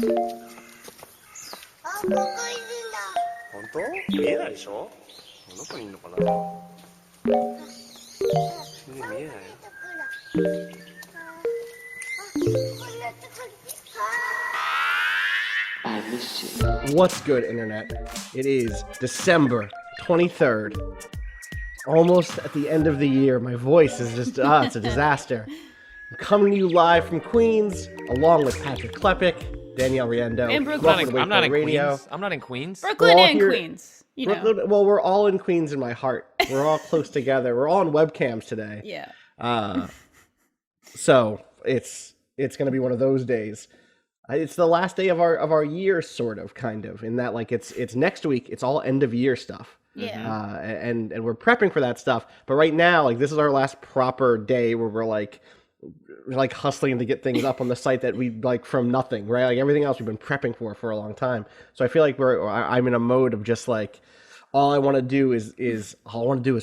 本当？見えないでしょ？どこにいるのかな？全然見えないよ。What's good, Internet? It is December 23rd. Almost at the end of the year. My voice is just, it's a disaster. I'm coming to you live from Queens, along with Patrick Klepek, Danielle Riendeau, And Brooklyn. I'm not in Radio. Queens. I'm not in Queens. Brooklyn all and here- Queens. You know. Brooklyn, well, we're all in Queens in my heart. We're all close together. We're all on webcams today. Yeah. So it's going to be one of those days. It's the last day of our year, sort of, kind of, in that like it's next week. It's all end of year stuff. Yeah. And we're prepping for that stuff. But right now, like this is our last proper day where we're like hustling to get things up on the site that we like from nothing, right? Like everything else we've been prepping for a long time. So I feel like I'm in a mode of just like all I want to do is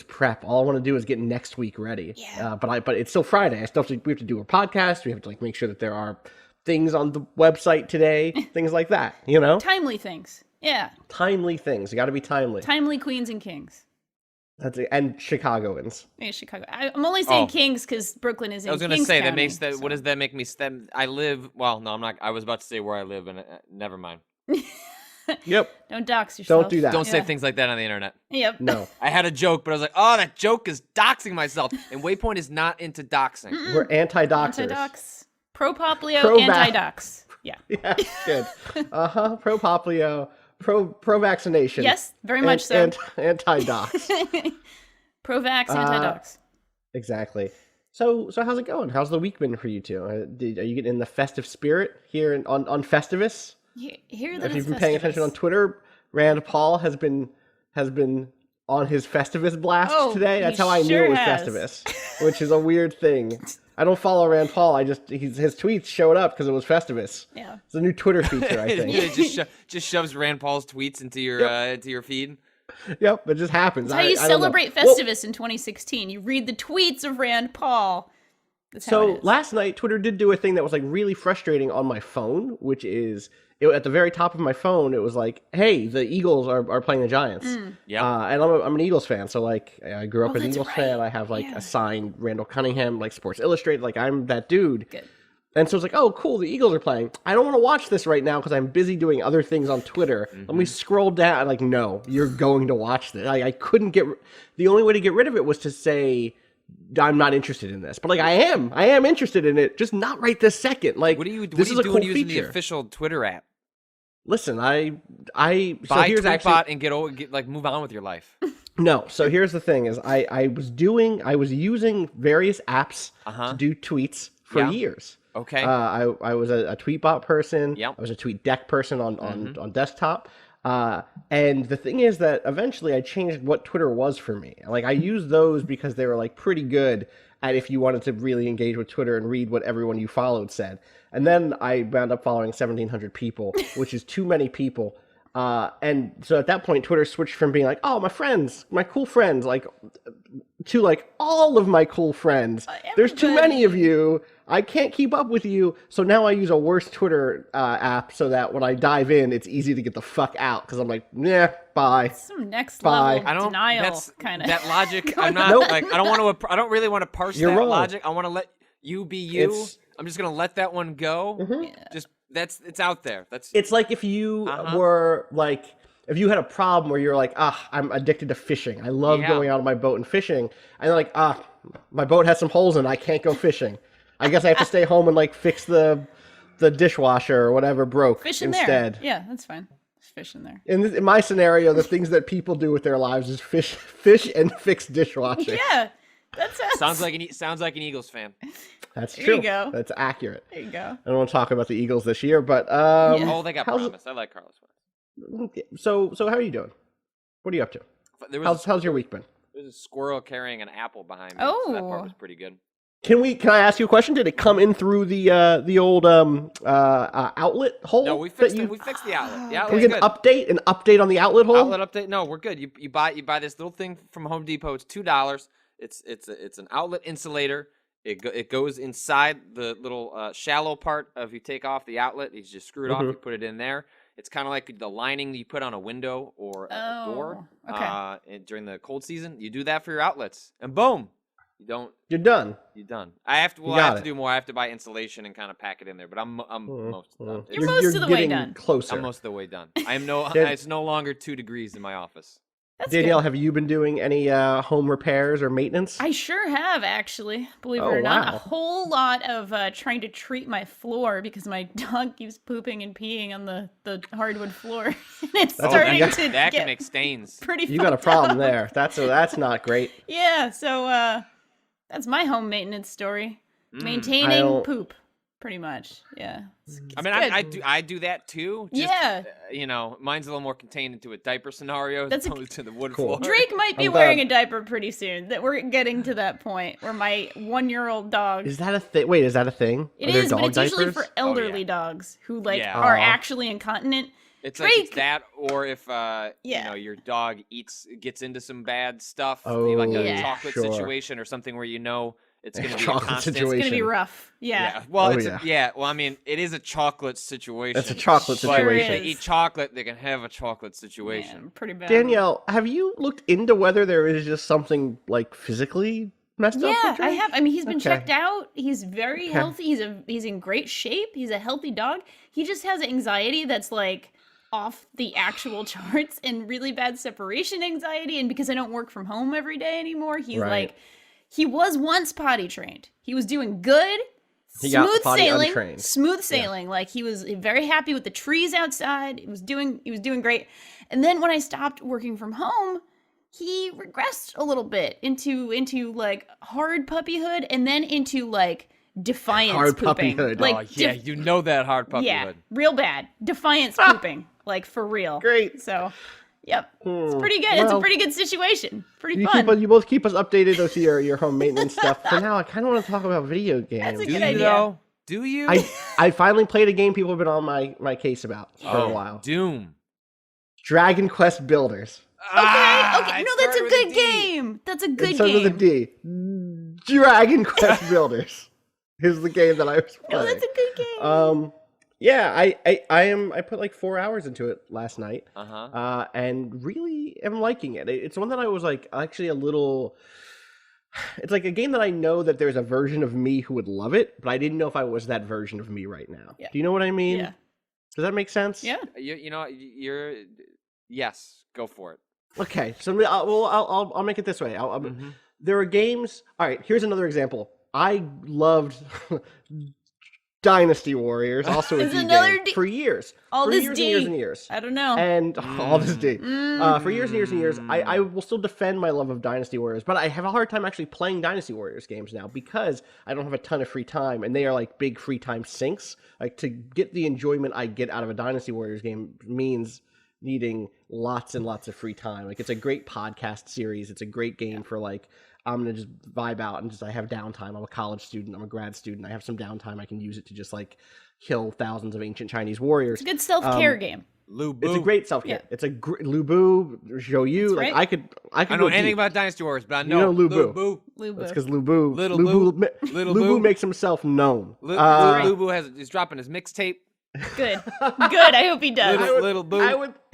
prep. All I want to do is get next week ready. Yeah. But it's still Friday. We have to do a podcast. We have to like make sure that there are things on the website today, things like that, you know? Timely things. Yeah. Timely things. You got to be timely. Timely queens and kings. That's it. And Chicagoans. Yeah, Chicago. I'm only saying Oh. Kings because Brooklyn is in I was Kings gonna say that County, makes that. so. What does that make me? I live. Well, no, I'm not. I was about to say where I live, and never mind. Yep. Don't dox yourself. Don't do that. Don't say Yeah. things like that on the internet. Yep. No. I had a joke, but I was like, oh, that joke is doxing myself. And Waypoint is not into doxing. We're anti-doxers. Anti-dox. Pro-poplio, Pro-vax. anti-dox. Yeah. Yeah, good. Pro-poplio, pro-vaccination. Yes, very much so. And anti-dox. Pro-vax, anti-dox. Exactly. So how's it going? How's the week been for you two? Are you getting in the festive spirit here on Festivus? Here that If you've it's been paying attention on Festivus. Twitter, Rand Paul has been on his Festivus blast Oh, today. That's he how I knew sure it was has. Festivus, which is a weird thing. I don't follow Rand Paul. His tweets showed up because it was Festivus. Yeah. It's a new Twitter feature, I think. It just shoves Rand Paul's tweets into your feed. Yep, it just happens. That's how you I don't know. celebrate Festivus in 2016. You read the tweets of Rand Paul. That's how So it is. last night, Twitter did do a thing that was like really frustrating on my phone, which is at the very top of my phone. It was like, "Hey, the Eagles are playing the Giants." Yeah. And I'm an Eagles fan, so like I grew up Oh, as an that's Eagles right. fan. I have like Yeah. a signed Randall Cunningham, like Sports Illustrated. Like I'm that dude. Good. And so it's like, oh, cool, the Eagles are playing. I don't want to watch this right now because I'm busy doing other things on Twitter. Let me scroll down. Like, no, you're going to watch this. I couldn't the only way to get rid of it was to say, I'm not interested in this. But like, I am interested in it, just not right this second. Like, What are you this is a doing cool using feature. the official Twitter app? Listen, so Buy here's actually, Tweetbot and get move on with your life. no, so here's the thing is I was using various apps to do tweets for Yeah. years. Okay. I was a Tweetbot person. Yep. I was a TweetDeck person on desktop. And the thing is that eventually I changed what Twitter was for me. Like I used those because they were like pretty good at if you wanted to really engage with Twitter and read what everyone you followed said. And then I wound up following 1,700 people, which is too many people. And so at that point, Twitter switched from being like, oh, my friends, my cool friends, like, to like all of my cool friends. There's too many of you. I can't keep up with you. So now I use a worse Twitter app so that when I dive in, it's easy to get the fuck out. Because I'm like, yeah, bye. Some next Bye. level I don't. denial That's kind of. that logic. I'm not Nope. like. I don't want to. I don't really want to parse You're that wrong. logic. I want to let you be you. It's- I'm just gonna let that one go. Just it's out there. That's It's like if you were like, if you had a problem where you're like, I'm addicted to fishing. I love Yeah. going out on my boat and fishing. And they're like, my boat has some holes in it. I can't go fishing. I guess I have to stay home and like fix the dishwasher or whatever broke Fish in instead. there. Yeah, that's fine. There's fish in there. In my scenario, the things that people do with their lives is fish and fix dishwashing. Yeah, that sounds like an Eagles fan. That's There true. you go. That's accurate. There you go. I don't want to talk about the Eagles this year, but Oh, they got how's- promised. I like Carlos Wentz. so how are you doing? What are you up to? There was How's your week been? there was a squirrel carrying an apple behind me. So that part Oh. was pretty good. Can I ask you a question? Did it come in through the old outlet hole? No, we fixed it. We fixed the outlet. The Can we outlet's get good. an update on the outlet hole? Outlet update? No, we're good. You buy this little thing from Home Depot. It's $2. It's an outlet insulator. It goes inside the little shallow part of you take off the outlet. You just screw it off. You put it in there. It's kind of like the lining that you put on a window or a door during the cold season. You do that for your outlets, and boom, You're done. You're done. I have to do more. I have to buy insulation and kind of pack it in there. But I'm most done. You're most of the way done. Closer. I'm most of the way done. It's no longer 2 degrees in my office. That's Danielle, good. have you been doing any home repairs or maintenance? I sure have, actually. Believe it Oh, or not, wow. a whole lot of trying to treat my floor because my dog keeps pooping and peeing on the hardwood floor, and it's starting to that get can make stains. pretty. You got a fucked problem up. there. That's not great. Yeah, so that's my home maintenance story. I Maintaining don't- poop, pretty much. Yeah. I mean, I do that too. Just, Yeah. Mine's a little more contained into a diaper scenario as opposed to the wood Cool. floor. Drake might be I'm wearing glad. a diaper pretty soon. That we're getting to that point where my 1-year-old dog. Is that a thing? Wait, is that a thing? It Are there is, but dog it's usually diapers? for elderly dogs who Yeah. are Aw. actually incontinent. It's Drake. like it's that, or if Yeah. your dog gets into some bad stuff, Oh, like a Yeah. chocolate sure. situation or something where it's going to be a Chocolate constant. situation. It's gonna be rough. Yeah. Well, Oh, well, I mean, it is a chocolate situation. It's a chocolate But situation. if they eat chocolate, they can have a chocolate situation. Man, pretty bad. Danielle, have you looked into whether there is just something like physically messed up? Yeah, with I Drake? have. I mean, he's been Okay. checked out. He's very Okay. healthy. He's in great shape. He's a healthy dog. He just has anxiety that's like off the actual charts and really bad separation anxiety. And because I don't work from home every day anymore, he's Right. like, he was once potty trained. He was doing good. He got Smooth potty sailing, untrained. smooth sailing. Like he was very happy with the trees outside. He was doing great. And then when I stopped working from home, he regressed a little bit into like hard puppyhood, and then into like defiance Hard pooping. puppyhood. Like Oh yeah, you know that hard puppyhood. yeah, real bad defiance pooping, like for real. Great. So, yep, it's pretty good. It's a Well, pretty good situation. Pretty You fun. you both keep us updated with your home maintenance stuff. For now, I kind of want to talk about video games. That's a Do good you idea. though? Do you? I finally played a game people have been on my case about for a while. Doom. Dragon Quest Builders. Okay. No, that's a good game. That's a good It starts game. with a D. Dragon Quest Builders is the game that I was No, playing. that's a good game. Yeah, I put like 4 hours into it last night. Uh-huh. And really am liking it. It's one that I was like actually a little. It's like a game that I know that there's a version of me who would love it, but I didn't know if I was that version of me right now. Yeah. Do you know what I mean? Yeah. Does that make sense? Yeah. Yes, go for it. Okay, so I'll make it this way. There are games. All right, here's another example. I loved Dynasty Warriors, also a It's D another game, D. for years. All for this years D. and years and years. I don't know. And all this D. For years and years and years, I will still defend my love of Dynasty Warriors, but I have a hard time actually playing Dynasty Warriors games now because I don't have a ton of free time, and they are like big free time sinks. Like to get the enjoyment I get out of a Dynasty Warriors game means needing lots and lots of free time. Like it's a great podcast series. It's a great game for like I'm gonna just vibe out and just I have downtime. I'm a college student. I'm a grad student. I have some downtime. I can use it to just like kill thousands of ancient Chinese warriors. It's a good self-care game. Lu It's a Bu. great self care. Yeah. It's a Lu Bu, Zhou That's Like right. I could I don't go know anything deep. about Dynasty Warriors, but I You know, know Lu Bu. Bu. Lubu. That's because Lu Bu, Little Lu Bu, Bu. Little Lu Bu Bu. makes himself known. Lu Bu is dropping his mixtape. Good. Good. I hope he does. Little Bu.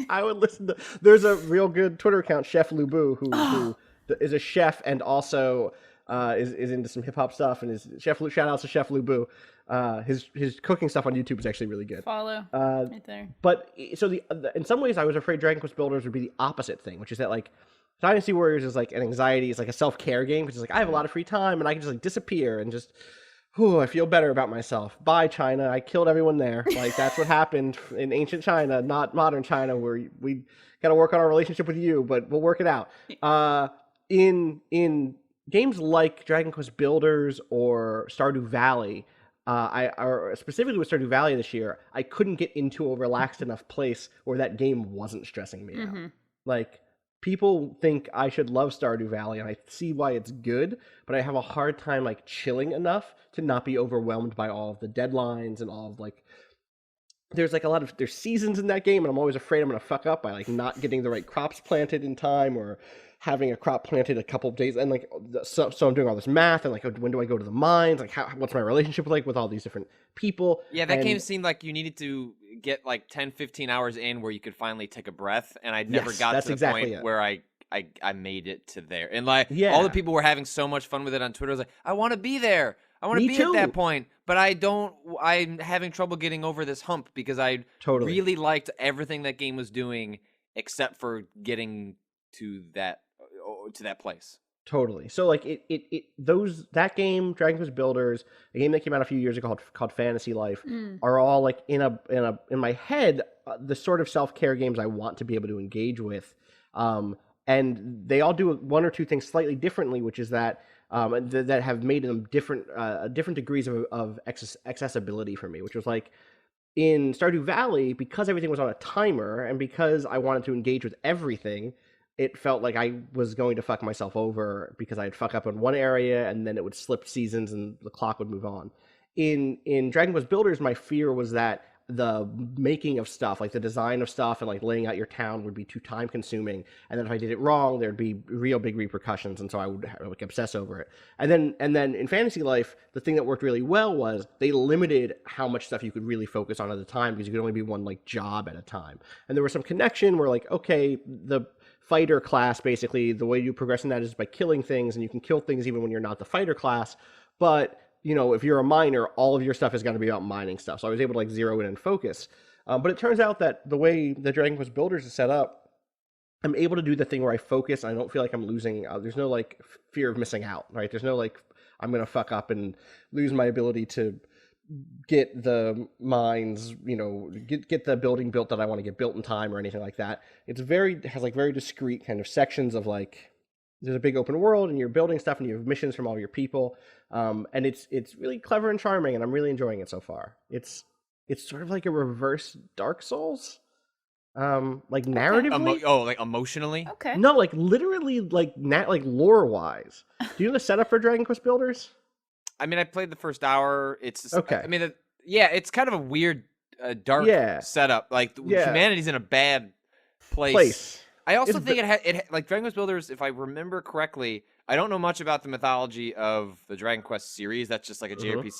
I would listen to. There's a real good Twitter account, Chef Lu Bu, who is a chef and also is into some hip hop stuff. And is Chef Lu. Shout out to Chef Lu Bu. His cooking stuff on YouTube is actually really good. Follow. Right there. But so in some ways, I was afraid Dragon Quest Builders would be the opposite thing, which is that like Dynasty Warriors is like an anxiety, it's like a self care game, which is like I have a lot of free time and I can just like disappear and just. Whew, I feel better about myself. Bye, China. I killed everyone there. Like, that's what happened in ancient China, not modern China, where we got to work on our relationship with you, but we'll work it out. In games like Dragon Quest Builders or Stardew Valley, or specifically with Stardew Valley this year, I couldn't get into a relaxed enough place where that game wasn't stressing me out. Like, people think I should love Stardew Valley, and I see why it's good, but I have a hard time like chilling enough to not be overwhelmed by all of the deadlines and all of like. There's like there's seasons in that game, and I'm always afraid I'm gonna fuck up by like not getting the right crops planted in time, or having a crop planted a couple of days, and like so I'm doing all this math and like when do I go to the mines, like what's my relationship like with all these different people. Yeah, that game seemed like you needed to get like 10-15 hours in where you could finally take a breath, and I never got to the point where I made it to there. And like all the people were having so much fun with it on Twitter. I was like, I want to be there. I want to be at that point, but I'm having trouble getting over this hump because I really liked everything that game was doing except for getting to that place. Totally. So like that game, Dragon Quest Builders, a game that came out a few years ago called Fantasy Life, are all like in my head the sort of self-care games I want to be able to engage with. And they all do one or two things slightly differently, which is that that have made them different degrees of accessibility for me, which was like in Stardew Valley, because everything was on a timer and because I wanted to engage with everything, it felt like I was going to fuck myself over because I'd fuck up in one area and then it would slip seasons and the clock would move on. In Dragon Quest Builders, my fear was that the making of stuff, like the design of stuff and like laying out your town, would be too time consuming, and then if I did it wrong there'd be real big repercussions, and so I would like obsess over it. And then in Fantasy Life, the thing that worked really well was they limited how much stuff you could really focus on at a time, because you could only be one like job at a time. And there was some connection where like, okay, the fighter class, basically the way you progress in that is by killing things, and you can kill things even when you're not the fighter class, but you know, if you're a miner, all of your stuff is going to be about mining stuff. So I was able to like zero in and focus. But it turns out that the way the Dragon Quest Builders is set up, I'm able to do the thing where I focus. I don't feel like I'm losing. There's no like fear of missing out, right? There's no like I'm going to fuck up and lose my ability to get the mines, you know, get the building built that I want to get built in time or anything like that. It has like very discrete kind of sections of like, there's a big open world and you're building stuff and you have missions from all your people. And it's really clever and charming, and I'm really enjoying it so far. It's sort of like a reverse Dark Souls. Like narratively. Like emotionally? Okay. No, like literally like like lore wise. Do you know the setup for Dragon Quest Builders? I mean, I played the first hour. It's just, okay. I mean, it's kind of a weird dark setup. Like humanity's in a bad place. I also think it like Dragon Quest Builders, if I remember correctly, I don't know much about the mythology of the Dragon Quest series. That's just like a JRPG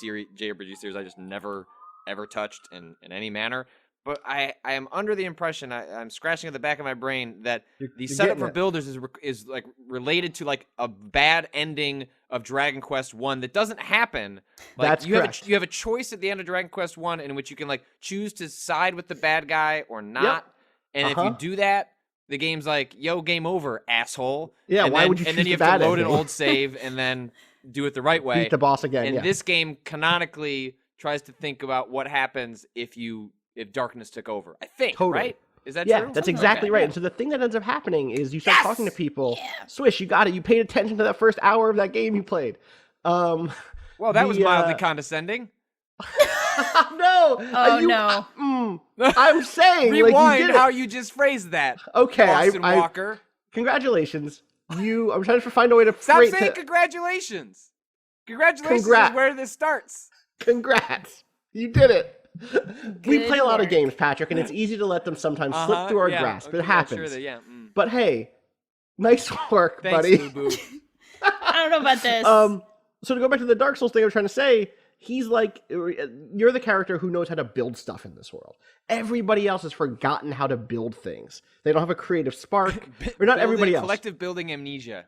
series I just never ever touched in any manner. But I am under the impression, I'm scratching at the back of my brain, that the setup for Builders is like related to like a bad ending of Dragon Quest 1 that doesn't happen. Like, that's correct. You have a choice at the end of Dragon Quest 1 in which you can like choose to side with the bad guy or not. Yep. And if you do that, the game's like, yo, game over, asshole. Yeah, and why then, would you choose And then you the have to bad load ending? an old save and then do it the right way. Beat the boss again, And this game canonically tries to think about what happens if darkness took over. I think, right? Is that true? Yeah, that's exactly right. And so the thing that ends up happening is you start talking to people. Yeah. Swish, you got it. You paid attention to that first hour of that game you played. Well, that was mildly condescending. No. No. I'm saying. Rewind how you just phrased that. Okay. Austin Walker. Congratulations. I'm trying to find a way to stop saying congratulations. Congratulations is where this starts. Congrats. You did it. We play a lot of games, Patrick, and it's easy to let them sometimes slip through our grasp. It happens. Sure But hey, nice work, Thanks, buddy. Boo. I don't know about this. So to go back to the Dark Souls thing I was trying to say, he's like, you're the character who knows how to build stuff in this world. Everybody else has forgotten how to build things. They don't have a creative spark. Or not everybody else. Collective building amnesia.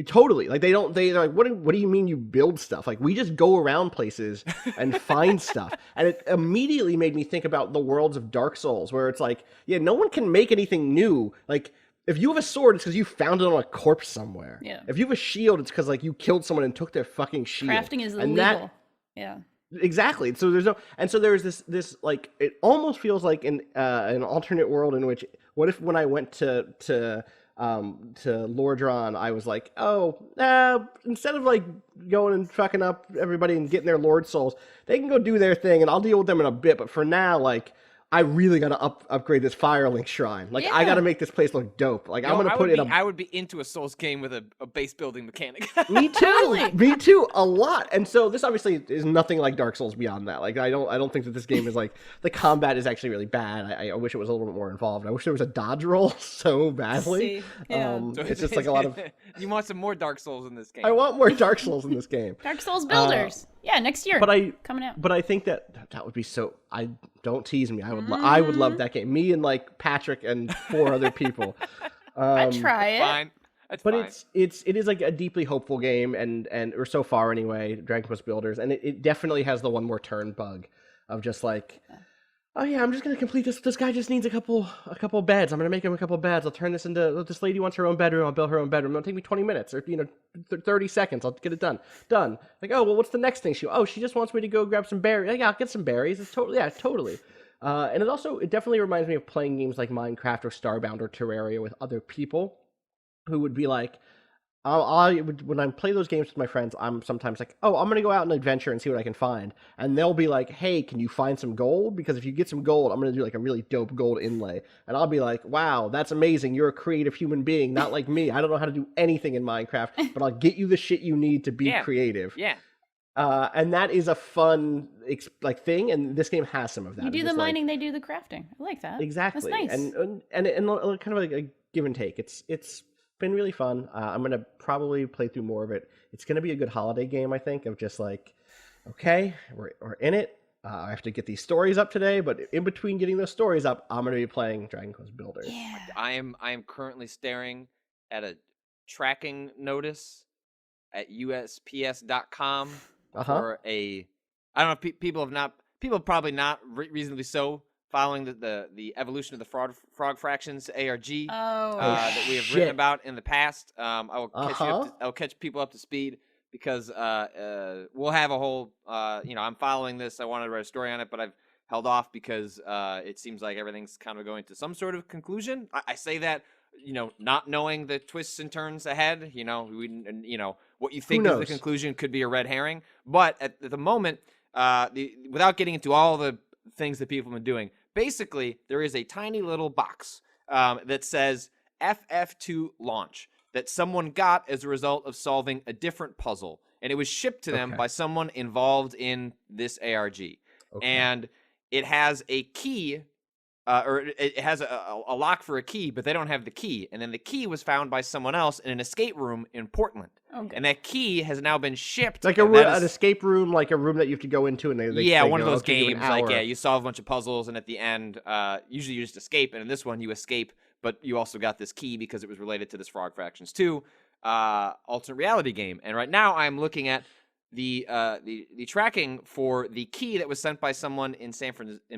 Totally. Like they're like, what do you mean you build stuff? Like we just go around places and find stuff. And it immediately made me think about the worlds of Dark Souls, where it's like, yeah, no one can make anything new. Like if you have a sword, it's because you found it on a corpse somewhere. Yeah. If you have a shield, it's because like you killed someone and took their fucking shield. Crafting is illegal. Yeah. Exactly. So there's this like, it almost feels like an alternate world in which, what if when I went to Lordran, I was like, instead of like going and fucking up everybody and getting their Lord souls, they can go do their thing and I'll deal with them in a bit. But for now, like, I really gotta upgrade this Firelink shrine. Like I gotta make this place look dope. Like I'm gonna put in I would be into a Souls game with a base building mechanic. Me too. Me too. A lot. And so this obviously is nothing like Dark Souls beyond that. Like I don't think that this game is like the combat is actually really bad. I wish it was a little bit more involved. I wish there was a dodge roll so badly. It's just like a lot of. You want some more Dark Souls in this game? I want more Dark Souls in this game. Dark Souls Builders. Yeah, next year. Coming out. But I think that would be so. I don't tease me. I would love that game. Me and like Patrick and 4 other people. I'd try it. Fine. That's but fine. it is like a deeply hopeful game, and or so far anyway, Dragon Quest Builders, and it definitely has the one more turn bug of just like, oh yeah, I'm just gonna complete this. This guy just needs a couple beds. I'm gonna make him a couple beds. I'll turn this into this lady wants her own bedroom. I'll build her own bedroom. It'll take me 20 minutes or 30 seconds. I'll get it done. Like, oh well, what's the next thing? She just wants me to go grab some berries. Yeah, I'll get some berries. It's totally. And it definitely reminds me of playing games like Minecraft or Starbound or Terraria with other people who would be like, when I play those games with my friends, I'm sometimes like, oh, I'm going to go out on an adventure and see what I can find. And they'll be like, hey, can you find some gold? Because if you get some gold, I'm going to do like a really dope gold inlay. And I'll be like, wow, that's amazing. You're a creative human being, not like me. I don't know how to do anything in Minecraft, but I'll get you the shit you need to be creative. Yeah. And that is a fun thing, and this game has some of that. You do the mining, they do the crafting. I like that. Exactly. That's nice. And kind of like a give and take. It's been really fun. I'm gonna probably play through more of it. It's gonna be a good holiday game, I think, of just like, okay, we're in it. I have to get these stories up today, but in between getting those stories up, I'm gonna be playing Dragon Quest Builders. Yeah. I am currently staring at a tracking notice at USPS.com for a. I don't know if people have probably not reasonably so following the evolution of the frog fractions ARG that we have written about in the past. I will catch people up to speed because we'll have a whole I'm following this. I wanted to write a story on it, but I've held off because it seems like everything's kind of going to some sort of conclusion. I say that not knowing the twists and turns ahead. What you think is the conclusion could be a red herring. But at the moment, without getting into all the things that people have been doing, basically there is a tiny little box that says FF2 launch that someone got as a result of solving a different puzzle, and it was shipped to them by someone involved in this ARG. And it has a key. Or it has a lock for a key, but they don't have the key. And then the key was found by someone else in an escape room in Portland. And that key has now been shipped. Like an escape room, like a room that you have to go into. And they one of those games. Like, you solve a bunch of puzzles, and at the end, usually you just escape. And in this one, you escape, but you also got this key because it was related to this Frog Fractions 2 alternate reality game. And right now, I'm looking at the tracking for the key that was sent by someone in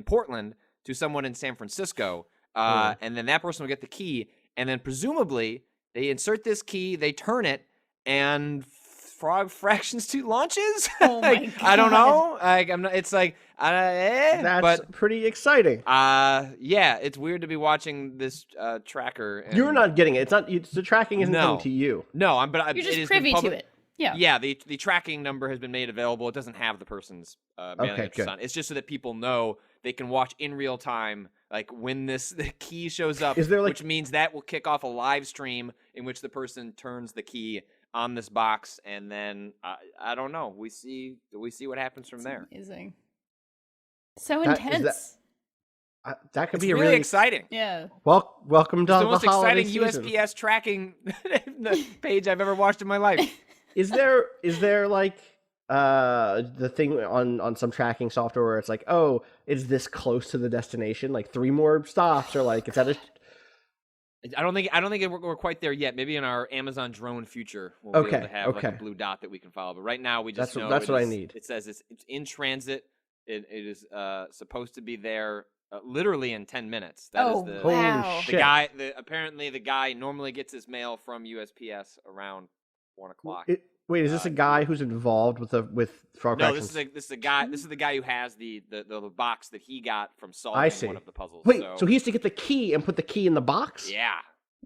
Portland to someone in San Francisco, and then that person will get the key, and then presumably they insert this key, they turn it, and Frog Fractions 2 launches. Oh my God. I don't know. I'm not. It's like that's pretty exciting. Yeah, it's weird to be watching this tracker. And you're not getting it. It's not. The tracking isn't coming to you. No, you're just privy to it. Yeah. Yeah, the tracking number has been made available. It doesn't have the person's mailing address on. It's just so that people know they can watch in real time, like when the key shows up, which means that will kick off a live stream in which the person turns the key on this box, and then I don't know. We see what happens from there. Amazing. So intense. That could be really exciting. Yeah. Well, welcome to the most holiday exciting season. USPS tracking page I've ever watched in my life. Is there like the thing on some tracking software where it's like, oh, is this close to the destination? Like 3 more stops, or like is that a? I don't think we're quite there yet. Maybe in our Amazon drone future, we'll be able to have like a blue dot that we can follow. But right now, we just know that's what I need. It says it's in transit. It is supposed to be there literally in 10 minutes. That is the wow. The guy. Apparently, the guy normally gets his mail from USPS around 1 o'clock. Wait, is this a guy who's involved with Frog Fractions? No, this is the guy. This is the guy who has the box that he got from solving one of the puzzles. Wait, so he has to get the key and put the key in the box? Yeah.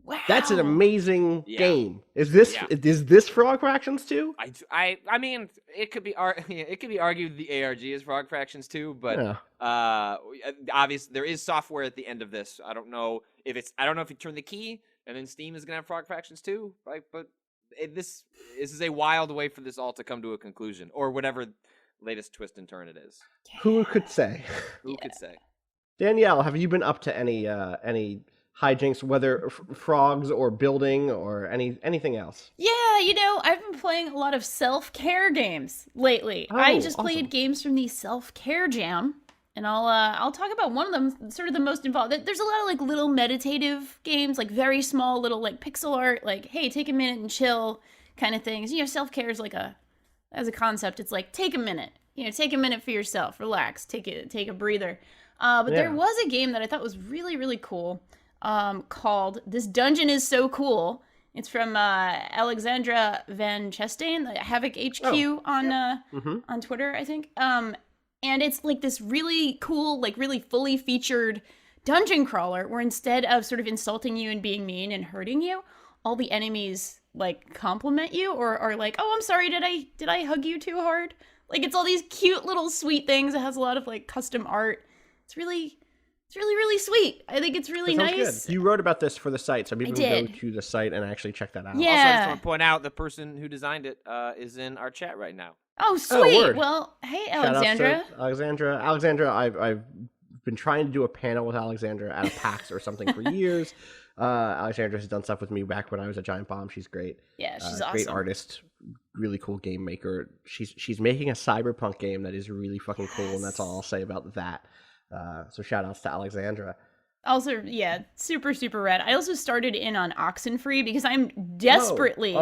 Wow. That's an amazing Yeah. game. Is this Frog Fractions 2? I mean, it could be argued the ARG is Frog Fractions too, but Yeah. obviously there is software at the end of this. I don't know if you turn the key and then Steam is gonna have Frog Fractions too, right? But this is a wild way for this all to come to a conclusion, or whatever latest twist and turn it is. Who could say? Who could say? Danielle, have you been up to any hijinks, whether frogs or building or anything else? Yeah, I've been playing a lot of self-care games lately. I just played games from the self-care jam, and I'll talk about one of them, sort of the most involved. There's a lot of like little meditative games, like very small little like pixel art, like hey, take a minute and chill kind of things. Self-care is like as a concept, it's like take a minute. Take a minute for yourself, relax, take a breather. But there was a game that I thought was really, really cool, called This Dungeon Is So Cool. It's from Alexandra Van Chastain, the Havoc HQ on Twitter, I think. And it's like this really cool, like really fully featured dungeon crawler where instead of sort of insulting you and being mean and hurting you, all the enemies like compliment you or are like, oh, I'm sorry, did I hug you too hard? Like it's all these cute little sweet things. It has a lot of like custom art. It's really, really sweet. I think it's really nice. Good. You wrote about this for the site, so people can go to the site and actually check that out. Yeah. Also, I just want to point out the person who designed it is in our chat right now. Oh, sweet. Word. Well, hey, Alexandra. Alexandra, I've been trying to do a panel with Alexandra at a PAX or something for years. Alexandra has done stuff with me back when I was at Giant Bomb. She's great. Yeah, she's awesome. Great artist, really cool game maker. She's making a cyberpunk game that is really fucking cool, and that's all I'll say about that. So shout outs to Alexandra. Also, yeah, super, super rad. I also started in on Oxenfree because I'm desperately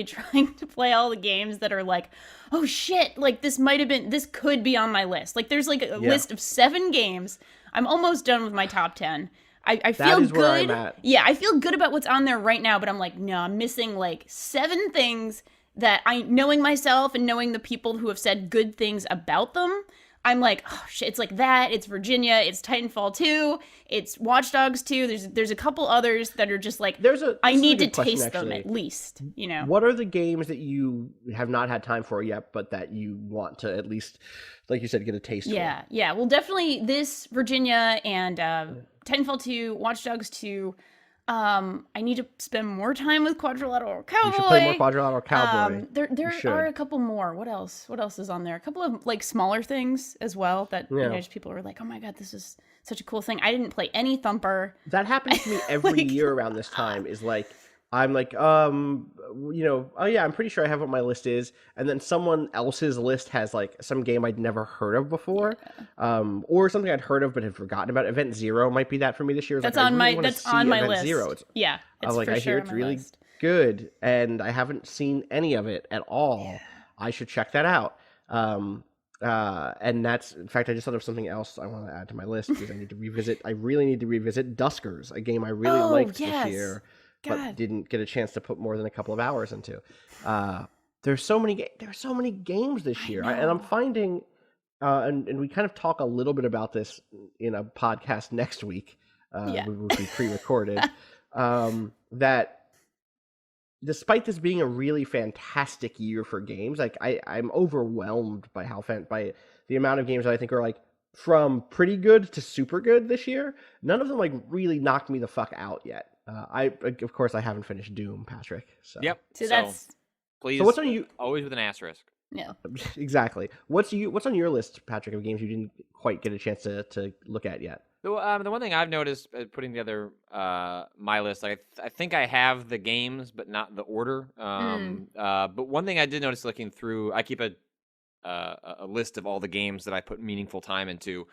trying to play all the games that are like, oh shit, like this could be on my list. Like there's like a list of 7 games. I'm almost done with my top 10. I feel good. Where I'm at. Yeah, I feel good about what's on there right now, but I'm like, no, I'm missing like 7 things that knowing myself and knowing the people who have said good things about them, I'm like, oh shit, it's like that, it's Virginia, it's Titanfall 2, it's Watch Dogs 2, there's a couple others that are just like, I need to taste them at least, What are the games that you have not had time for yet, but that you want to at least, like you said, get a taste for? Yeah, well definitely this, Virginia, and Titanfall 2, Watch Dogs 2, I need to spend more time with Quadrilateral Cowboy. You should play more Quadrilateral Cowboy. There are a couple more. What else is on there? A couple of like smaller things as well that just people are like, oh my god, this is such a cool thing. I didn't play any Thumper. That happens to me every year around this time. Is like I'm like, oh yeah, I'm pretty sure I have what my list is, and then someone else's list has like some game I'd never heard of before, or something I'd heard of but had forgotten about. Event Zero might be that for me this year. That's on my list. Zero. Yeah, I was like, I hear it's really good, and I haven't seen any of it at all. Yeah. I should check that out. And that's, in fact, I just thought of something else I want to add to my list because I really need to revisit Duskers, a game I really liked this year. But didn't get a chance to put more than a couple of hours into. There's so many games this year, and I'm finding, and we kind of talk a little bit about this in a podcast next week, which will be pre-recorded. That despite this being a really fantastic year for games, like I'm overwhelmed by by the amount of games that I think are like from pretty good to super good this year. None of them like really knocked me the fuck out yet. Of course, I haven't finished Doom, Patrick. So. Yep. So please. So what's on you? Always with an asterisk. Yeah. Exactly. What's on your list, Patrick, of games you didn't quite get a chance to look at yet? The one thing I've noticed putting together my list, I think I have the games, but not the order. But one thing I did notice looking through, I keep a list of all the games that I put meaningful time into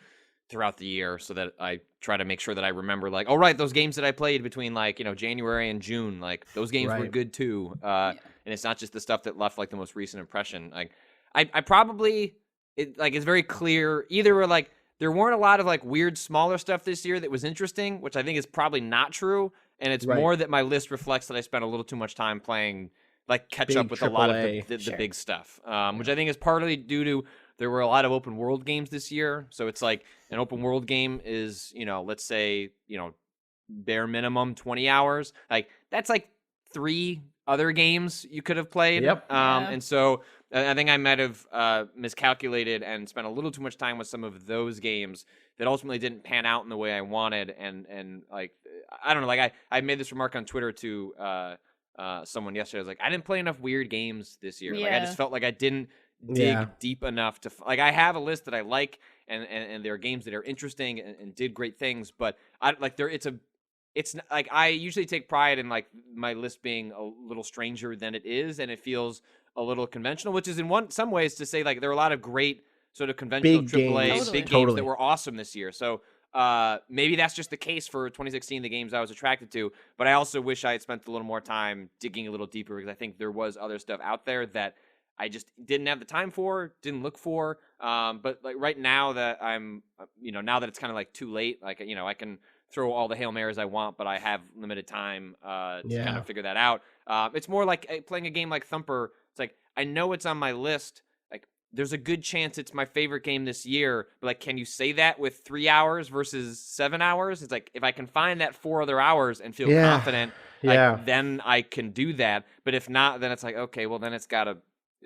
throughout the year, so that I try to make sure that I remember, like, oh right, those games that I played between like January and June, like those games were good too. And it's not just the stuff that left like the most recent impression. Like I probably it's very clear either we're like there weren't a lot of like weird smaller stuff this year that was interesting, which I think is probably not true, and it's more that my list reflects that I spent a little too much time playing like catch up with a lot of the big stuff, which I think is partly due to there were a lot of open world games this year. So it's like an open world game is, let's say, bare minimum 20 hours. Like that's like 3 other games you could have played. Yep. And so I think I might have miscalculated and spent a little too much time with some of those games that ultimately didn't pan out in the way I wanted. And like, I don't know, like I made this remark on Twitter to someone yesterday. I was like, I didn't play enough weird games this year. Like I just felt like I didn't dig deep enough to like I have a list that I like and there are games that are interesting and did great things, but I like there it's like I usually take pride in like my list being a little stranger than it is, and it feels a little conventional, which is in some ways to say like there are a lot of great sort of conventional big AAA big games totally. that were awesome this year. So maybe that's just the case for 2016, the games I was attracted to, but I also wish I had spent a little more time digging a little deeper because I think there was other stuff out there that I just didn't have the time for, didn't look for. But like right now that I'm, now that it's kind of like too late, like, I can throw all the Hail Marys I want, but I have limited time to kind of figure that out. It's more like playing a game like Thumper. It's like, I know it's on my list. Like, there's a good chance it's my favorite game this year, but like, can you say that with 3 hours versus 7 hours? It's like, if I can find that 4 other hours and feel confident, like, then I can do that. But if not, then it's like, okay, well, then it's got to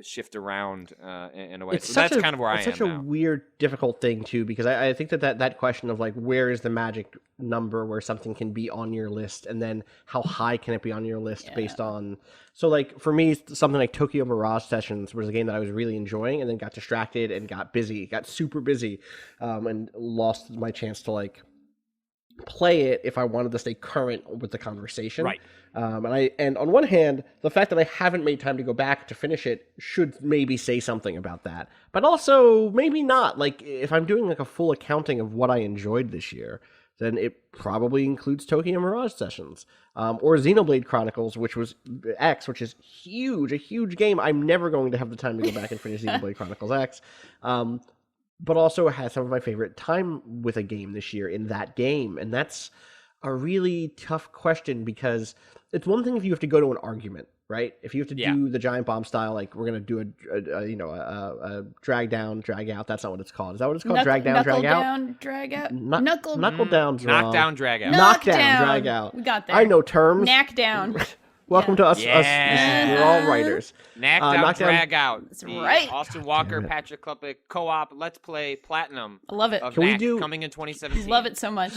shift around in a way. So that's kind of where I am now. It's such a weird, difficult thing too, because I think that question of like, where is the magic number where something can be on your list, and then how high can it be on your list based on. So like for me, something like Tokyo Mirage Sessions was a game that I was really enjoying, and then got distracted and got super busy, and lost my chance to like play it if I wanted to stay current with the conversation. Right. And on one hand, the fact that I haven't made time to go back to finish it should maybe say something about that. But also maybe not. Like if I'm doing like a full accounting of what I enjoyed this year, then it probably includes Tokyo Mirage Sessions, or Xenoblade Chronicles, which is huge, a huge game. I'm never going to have the time to go back and finish Xenoblade Chronicles X. But also has some of my favorite time with a game this year in that game. And that's a really tough question, because it's one thing if you have to go to an argument, right? If you have to do the Giant Bomb style, like we're going to do a drag down, drag out. That's not what it's called. Is that what it's called? Drag down, drag out? Down, drag out? Knuckle down's wrong. Knock down, drag out. Knock down, drag out. We got there. I know terms. Knack down. Welcome to us. We're all writers. Knock down, drag out. That's right. Austin Walker, Patrick Klepek co-op. Let's play Platinum. I love it. Can we do coming in 2017? Love it so much.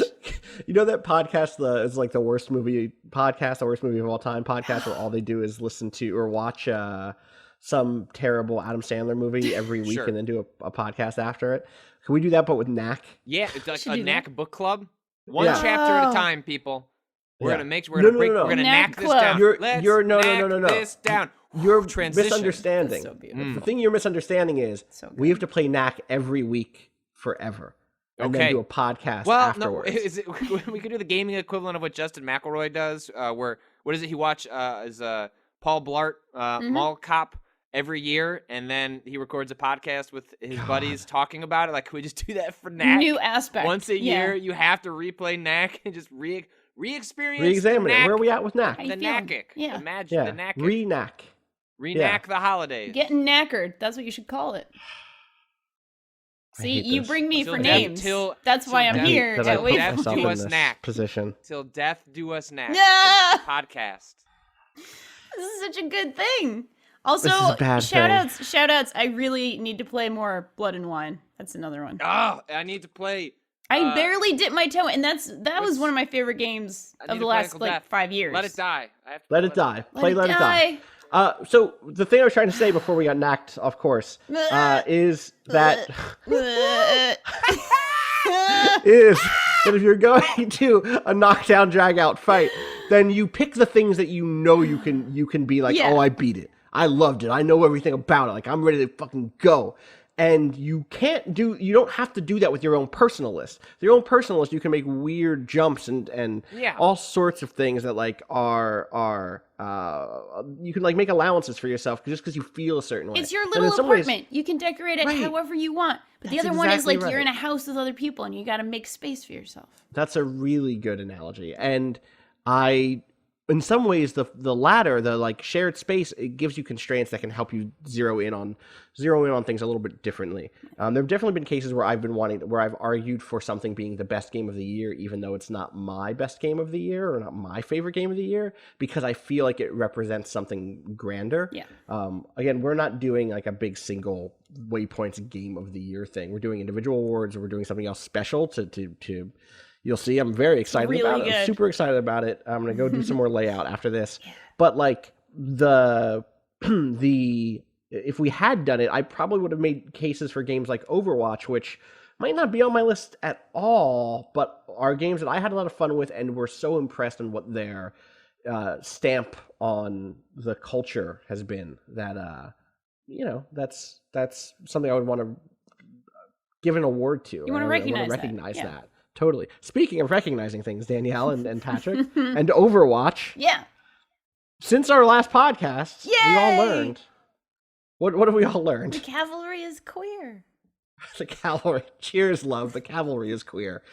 You know that podcast is like the worst movie podcast, the worst movie of all time podcast, where all they do is listen to or watch some terrible Adam Sandler movie every week and then do a podcast after it. Can we do that, but with Knack? Yeah, it's like a Knack book club. One chapter at a time, people. We're gonna we're gonna knack this down. You're no. This down. You're transition. misunderstanding. So beautiful. The thing you're misunderstanding is we have to play Knack every week forever. And then do a podcast afterwards. No, is it, we could do the gaming equivalent of what Justin McElroy does, where what is it he watch is Paul Blart Mall Cop every year, and then he records a podcast with his buddies talking about it. Like, can we just do that for Knack? New aspect. Once a year, you have to replay Knack and just re-experience, re-examine it. Where are we at with Knack? The Knackic. Yeah. Imagine the Knackic. Re-Knack. Re-Knack the holidays. Getting knackered. That's what you should call it. See, you bring me for names. That's why I'm here at Waypoint. Death do us knack. Position. Till death do us knack. Yeah. Podcast. This is such a good thing. Also, shout outs. I really need to play more Blood and Wine. That's another one. Oh, I need to play. I barely dipped my toe, and that was one of my favorite games of the last 5 years. Let it die. Let it die. Play Let It Die. So the thing I was trying to say before we got knocked off course is that if you're going to a knockdown drag out fight, then you pick the things that you know you can be like, oh, I beat it. I loved it. I know everything about it. Like, I'm ready to fucking go. And you don't have to do that with your own personal list. Your own personal list, you can make weird jumps and all sorts of things that like are you can like make allowances for yourself just because you feel a certain way. It's your little apartment. You can decorate it however you want. But the other one is like you're in a house with other people and you got to make space for yourself. That's a really good analogy. And I in some ways the latter, the like shared space, it gives you constraints that can help you zero in on things a little bit differently. There have definitely been cases where I've argued for something being the best game of the year, even though it's not my best game of the year or not my favorite game of the year, because I feel like it represents something grander. Yeah. Again, we're not doing like a big single Waypoints game of the year thing. We're doing individual awards, or we're doing something else special to you'll see. I'm very excited really about it. good. I'm super excited about it. I'm going to go do some more layout after this. But like the if we had done it, I probably would have made cases for games like Overwatch, which might not be on my list at all, but are games that I had a lot of fun with and were so impressed in what their stamp on the culture has been that that's something I would want to give an award to. You want to recognize that. Totally. Speaking of recognizing things, Danielle and Patrick, and Overwatch. Yeah. Since our last podcast, Yay! we all learned. What have we all learned? The cavalry is queer. The cavalry. Cheers, love. The cavalry is queer.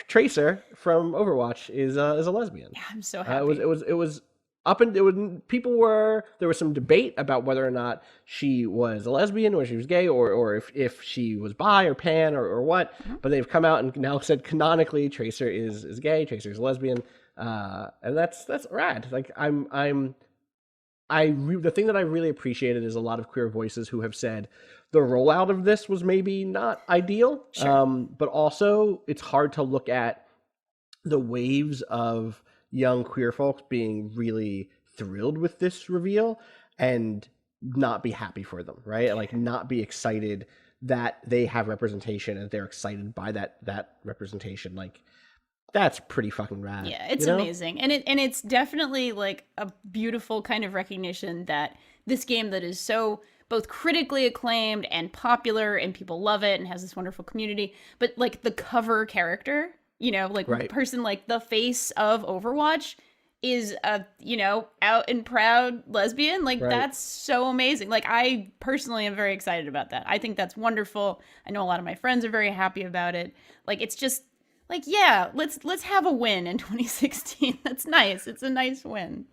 Tracer from Overwatch is a lesbian. Yeah, I'm so happy. It was up and there was some debate about whether or not she was a lesbian or she was gay or if she was bi or pan or what, but they've come out and now said canonically Tracer is gay, Tracer is lesbian, and that's rad. Like the thing that I really appreciated is a lot of queer voices who have said the rollout of this was maybe not ideal, but also it's hard to look at the waves of young queer folks being really thrilled with this reveal and not be happy for them, right? Like not be excited that they have representation and they're excited by that representation. Like that's pretty fucking rad. Yeah, it's amazing. And it's definitely like a beautiful kind of recognition that this game that is so both critically acclaimed and popular and people love it and has this wonderful community, but like the cover character, right. person like the face of Overwatch is a, out and proud lesbian. Like, right. That's so amazing. Like, I personally am very excited about that. I think that's wonderful. I know a lot of my friends are very happy about it. Like, it's just like, yeah, let's have a win in 2016. That's nice. It's a nice win,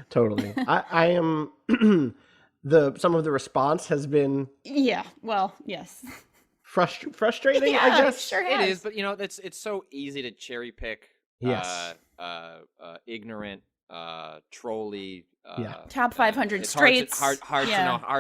Totally. I am some of the response has been yes. Frustrating, yeah, I guess. Sure it is, but it's so easy to cherry pick. Yes. Ignorant, trolly. Top 500 it's straights. Hard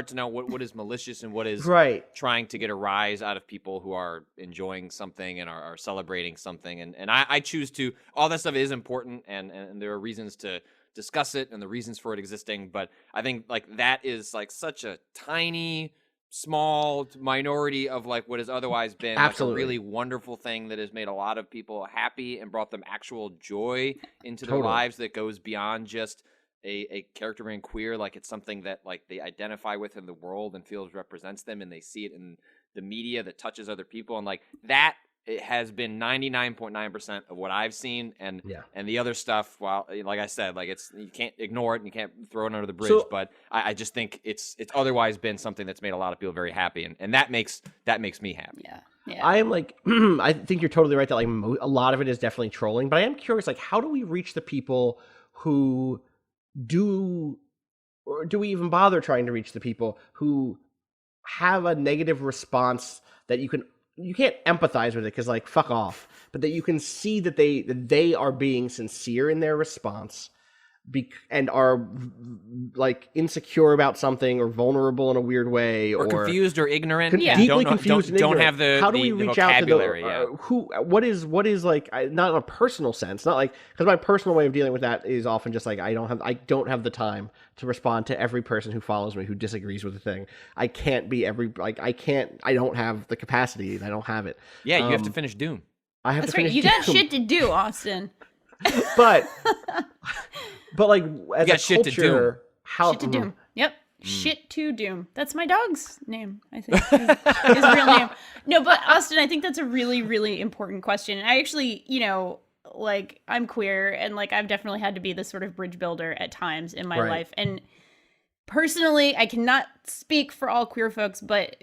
to know what is malicious and what is trying to get a rise out of people who are enjoying something and are celebrating something. And I choose to. All that stuff is important, and there are reasons to discuss it and the reasons for it existing. But I think like that is like such a tiny, small minority of like what has otherwise been like a really wonderful thing that has made a lot of people happy and brought them actual joy into their lives that goes beyond just a character being queer. Like it's something that like they identify with in the world and feels represents them, and they see it in the media that touches other people, and like that it has been 99.9% of what I've seen, and the other stuff, well, like I said, like you can't ignore it and you can't throw it under the bridge. But I just think it's otherwise been something that's made a lot of people very happy, and that makes me happy. Yeah. I am like, I think you're totally right that like a lot of it is definitely trolling, but I am curious, like, how do we reach the people who or do we even bother trying to reach the people who have a negative response that you can't empathize with it because like fuck off, but that you can see that they are being sincere in their response and are like insecure about something or vulnerable in a weird way or confused or ignorant, deeply confused and don't ignorant. have the how do we reach out to the what is like not in a personal sense, not like because my personal way of dealing with that is often just like I don't have the time to respond to every person who follows me who disagrees with the thing. I can't be I don't have the capacity. I don't have it. Yeah, you have to finish Doom. I have That's to finish right. You Doom. got shit to do, Austin. but like as a culture, shit to Doom. Shit to Doom. Yep. Shit to Doom. That's my dog's name, I think. His real name. No, but Austin, I think that's a really, really important question. And I actually, like I'm queer and like I've definitely had to be this sort of bridge builder at times in my life. And personally, I cannot speak for all queer folks, but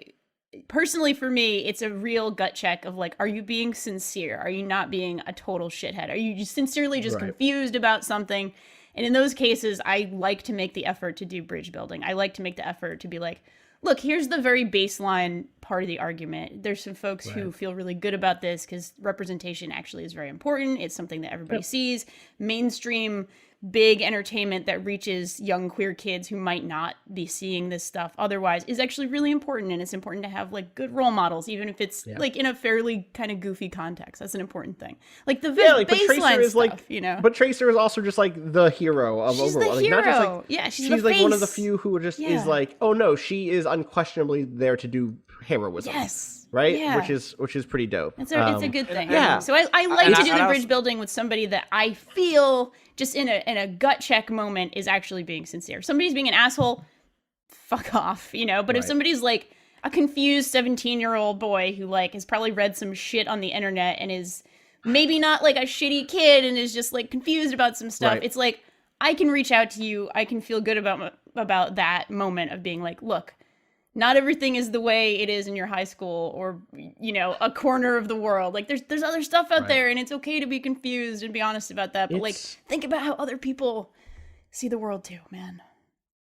personally for me, it's a real gut check of like, are you being sincere? Are you not being a total shithead? Are you just sincerely just confused about something? And in those cases, I like to make the effort to do bridge building. I like to make the effort to be like, look, here's the very baseline part of the argument. There's some folks who feel really good about this because representation actually is very important. It's something that everybody sees. Mainstream, big entertainment that reaches young queer kids who might not be seeing this stuff otherwise is actually really important. And it's important to have like good role models, even if it's like in a fairly kind of goofy context. That's an important thing. Like the baseline stuff, like, you know. But Tracer is also just like the hero of She's Overwatch. the hero. Like, not just, like, yeah, she's like one of the few who just is like, oh no, she is unquestionably there to do heroism. Yes. Right? Yeah. Which is pretty dope. It's a good thing. Yeah. So I like to do the bridge building with somebody that I feel just in a gut check moment is actually being sincere. Somebody's being an asshole, fuck off, you know? But if somebody's like a confused 17-year-old boy who like has probably read some shit on the internet and is maybe not like a shitty kid and is just like confused about some stuff, it's like I can reach out to you. I can feel good about that moment of being like, look, not everything is the way it is in your high school or, you know, a corner of the world. Like there's other stuff out there and it's okay to be confused and be honest about that. But like, think about how other people see the world too, man.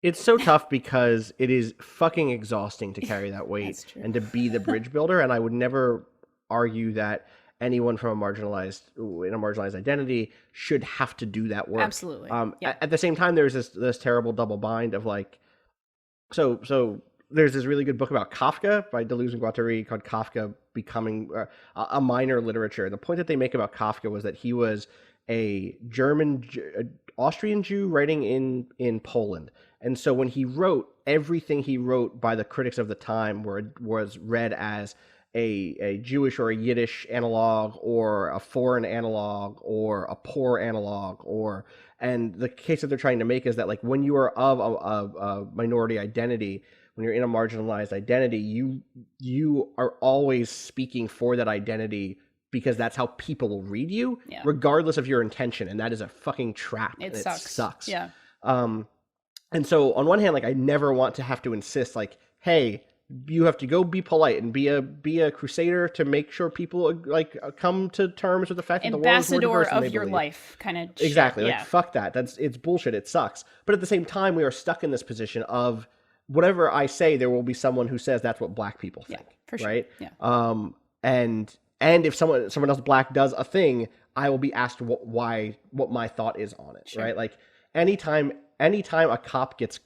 It's so tough because it is fucking exhausting to carry that weight and to be the bridge builder. And I would never argue that anyone from in a marginalized identity should have to do that work. Absolutely. At the same time, there's this terrible double bind of like, so there's this really good book about Kafka by Deleuze and Guattari called Kafka Becoming a Minor Literature. The point that they make about Kafka was that he was a Austrian Jew writing in Poland. And so when he wrote, everything he wrote by the critics of the time was read as a Jewish or a Yiddish analog or a foreign analog or a poor analog and the case that they're trying to make is that like when you are of a minority identity, when you're in a marginalized identity, you are always speaking for that identity because that's how people will read you, regardless of your intention, and that is a fucking trap. It sucks. Yeah. And so on one hand, like I never want to have to insist, like, hey, you have to go be polite and be a crusader to make sure people like come to terms with the fact that the world is more diverse than they your believe. Life, kind of. Exactly. Like fuck that. It's bullshit. It sucks. But at the same time, we are stuck in this position of whatever I say, there will be someone who says that's what black people think. Yeah, for sure. Right. Yeah. And if someone else black does a thing, I will be asked what my thought is on it. Sure. Right. Like anytime a cop gets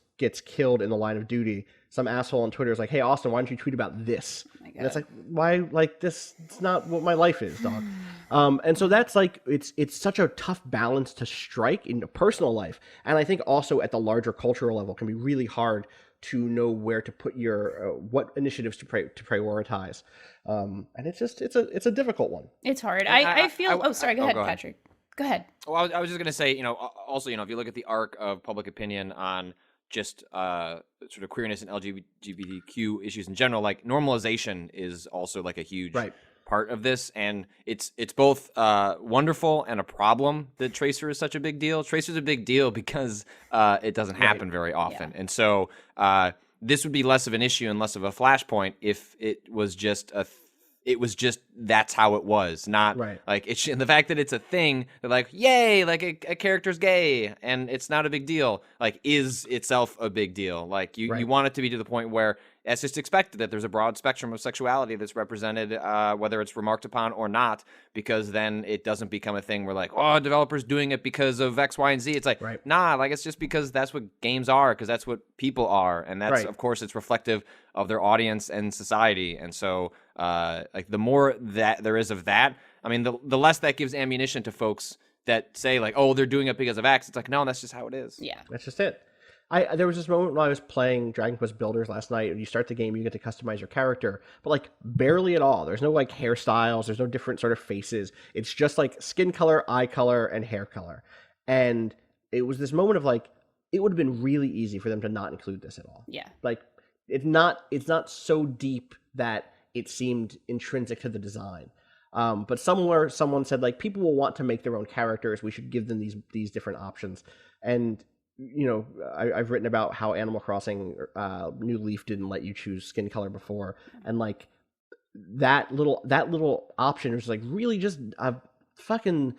killed in the line of duty, some asshole on Twitter is like, hey, Austin, why don't you tweet about this? Oh and it's like, why? Like this, it's not what my life is, dog. And so that's like, it's such a tough balance to strike in a personal life. And I think also at the larger cultural level can be really hard to know where to put your, what initiatives to prioritize. And it's a difficult one. It's hard. I feel, sorry, go ahead, Patrick. Go ahead. Well, I was just going to say, also, if you look at the arc of public opinion on just sort of queerness and LGBTQ issues in general, like normalization is also like a huge part of this, and it's both wonderful and a problem that Tracer is such a big deal. Tracer's a big deal because it doesn't happen very often, and so this would be less of an issue and less of a flashpoint if it was just that's how it was, not like it's and the fact that it's a thing. They're like, yay, like a character's gay, and it's not a big deal. Like, is itself a big deal? Like you want it to be to the point where it's just expected that there's a broad spectrum of sexuality that's represented, whether it's remarked upon or not, because then it doesn't become a thing where like, oh, developers doing it because of X, Y, and Z. It's like, nah, like it's just because that's what games are, because that's what people are, and that's of course it's reflective of their audience and society. And so, like the more that there is of that, I mean, the less that gives ammunition to folks that say like, oh, they're doing it because of X. It's like, no, that's just how it is. Yeah, that's just it. There was this moment when I was playing Dragon Quest Builders last night. When you start the game, you get to customize your character, but like barely at all. There's no like hairstyles. There's no different sort of faces. It's just like skin color, eye color, and hair color. And it was this moment of like, it would have been really easy for them to not include this at all. Yeah. Like it's not so deep that it seemed intrinsic to the design. But somewhere someone said like, people will want to make their own characters. We should give them these different options. And I've written about how Animal Crossing New Leaf didn't let you choose skin color before, and like that little option was like really just a fucking,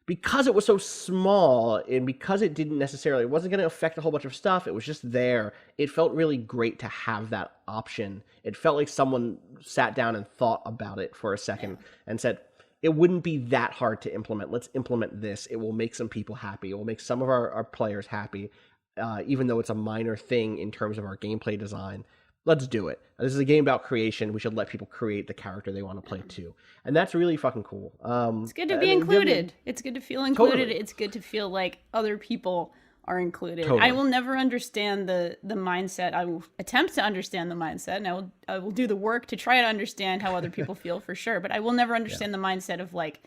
because it was so small and because it wasn't going to affect a whole bunch of stuff, it was just there. It felt really great to have that option. It felt like someone sat down and thought about it for a second and said, it wouldn't be that hard to implement. Let's implement this. It will make some people happy. It will make some of our players happy, even though it's a minor thing in terms of our gameplay design. Let's do it. This is a game about creation. We should let people create the character they want to play too. And that's really fucking cool. It's good to be included. It's good to feel included. Totally. It's good to feel like other people are included. Totally. I will never understand the mindset. I will attempt to understand the mindset, and I will do the work to try to understand how other people feel for sure. But I will never understand the mindset of like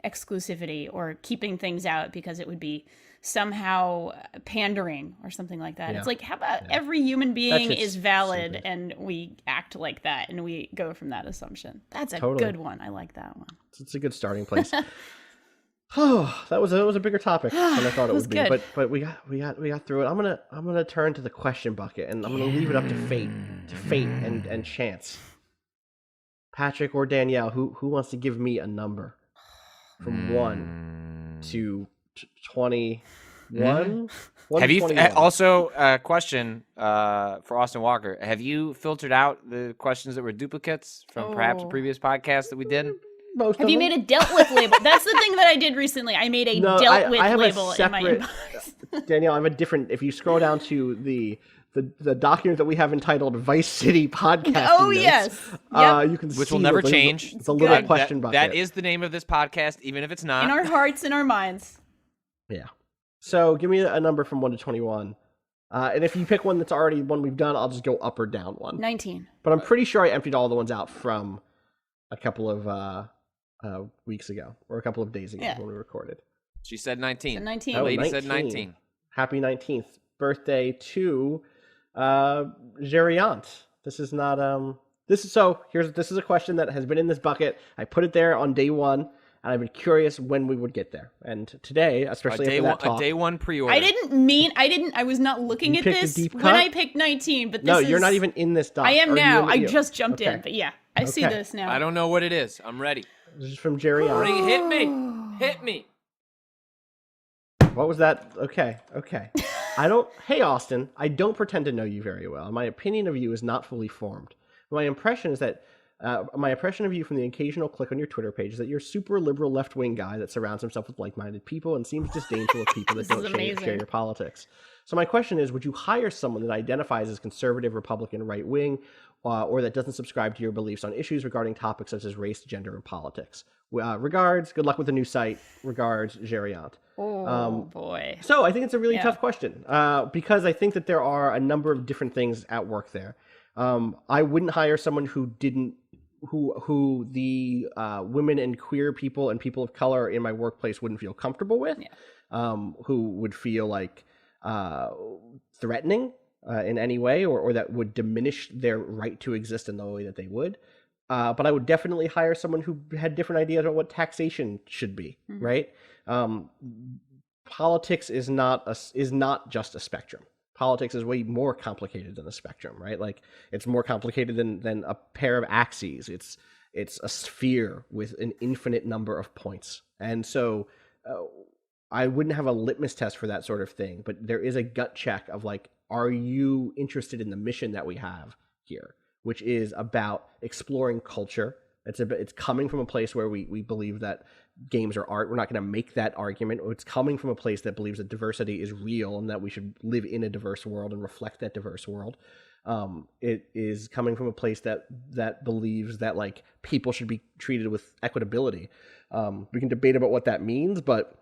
exclusivity or keeping things out because it would be somehow pandering or something like that. It's like, how about every human being is valid and we act like that and we go from that assumption. That's a good one. I like that one. It's a good starting place. Oh, that was a bigger topic than I thought it would be. Good. But we got through it. I'm gonna turn to the question bucket, and I'm gonna leave it up to fate and chance. Patrick or Danielle, who wants to give me a number from 1 to 21? Have you also question for Austin Walker? Have you filtered out the questions that were duplicates from perhaps a previous podcast that we did? Have you made a dealt with label? That's the thing that I did recently. I made a dealt with label in my inbox. Danielle, I have a different. If you scroll down to the document that we have entitled Vice City Podcast. Oh, yes. You can see which will never change. It's a little question bucket. That is the name of this podcast, even if it's not. In our hearts and our minds. Yeah. So give me a number from 1 to 21. And if you pick one that's already one we've done, I'll just go up or down one. 19. But I'm pretty sure I emptied all the ones out from a couple of weeks ago or a couple of days ago when we recorded. She said 19. Said 19. The lady said 19. Happy 19th birthday to Geriant. This is not this is a question that has been in this bucket. I put it there on day 1. And I've been curious when we would get there. And today, especially after that talk, a day 1 pre-order. I was not looking at this when I picked 19, but this you're not even in this doc. I am now. I just jumped in, but I see this now. I don't know what it is. I'm ready. This is from Jerry. Hit me. What was that? Okay. Hey, Austin, I don't pretend to know you very well. My opinion of you is not fully formed. My impression of you from the occasional click on your Twitter page is that you're a super liberal left-wing guy that surrounds himself with like-minded people and seems disdainful of people that don't share your politics. So my question is, would you hire someone that identifies as conservative, Republican, right-wing, or that doesn't subscribe to your beliefs on issues regarding topics such as race, gender, and politics? Regards, good luck with the new site. Regards, Geriant. Oh, boy. So I think it's a really tough question because I think that there are a number of different things at work there. I wouldn't hire someone who the women and queer people and people of color in my workplace wouldn't feel comfortable with, who would feel like threatening in any way or that would diminish their right to exist in the way that they would. But I would definitely hire someone who had different ideas about what taxation should be, right? Politics is not just a spectrum. Politics is way more complicated than a spectrum, right? Like it's more complicated than a pair of axes. It's a sphere with an infinite number of points. And so I wouldn't have a litmus test for that sort of thing, but there is a gut check of like, are you interested in the mission that we have here, which is about exploring culture. It's coming from a place where we believe that games are art. We're not going to make that argument. It's coming from a place that believes that diversity is real and that we should live in a diverse world and reflect that diverse world. It is coming from a place that believes that like people should be treated with equitability. We can debate about what that means, but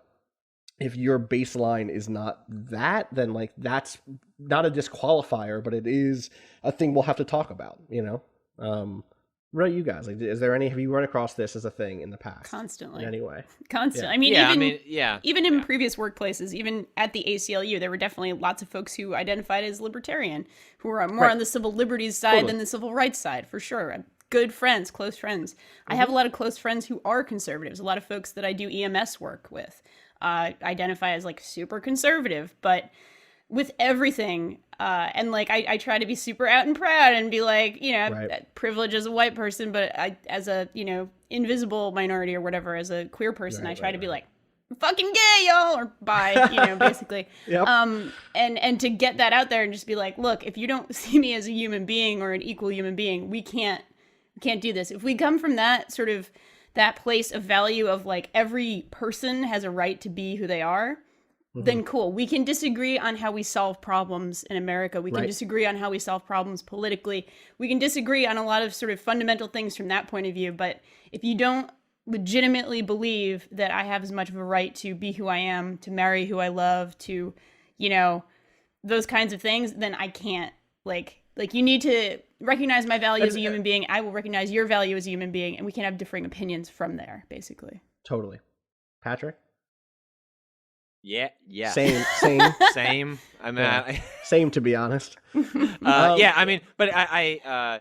if your baseline is not that, then like that's not a disqualifier, but it is a thing we'll have to talk about, you know? What about you guys? Like, have you run across this as a thing in the past? Constantly. In any way? Constantly. Yeah. I mean, even in previous workplaces, even at the ACLU, there were definitely lots of folks who identified as libertarian, who were more on the civil liberties side than the civil rights side, for sure. Good friends, close friends. I have a lot of close friends who are conservatives. A lot of folks that I do EMS work with identify as like super conservative, but with everything. And like, I try to be super out and proud and be like, you know, privilege as a white person, but as a, you know, invisible minority or whatever, as a queer person, I try to be like, I'm fucking gay, y'all, or bi, you know, basically. And to get that out there and just be like, look, if you don't see me as a human being or an equal human being, we can't do this. If we come from that sort of, that place of value of like, every person has a right to be who they are, then cool. We can disagree on how we solve problems in America. We can disagree on how we solve problems politically. We can disagree on a lot of sort of fundamental things from that point of view. But if you don't legitimately believe that I have as much of a right to be who I am, to marry who I love, to, you know, those kinds of things, then I can't. Like you need to recognize my value as a human being. I will recognize your value as a human being, and we can have differing opinions from there, basically. Totally. Patrick? Yeah. Same. I mean, same, to be honest. Yeah, I mean, but I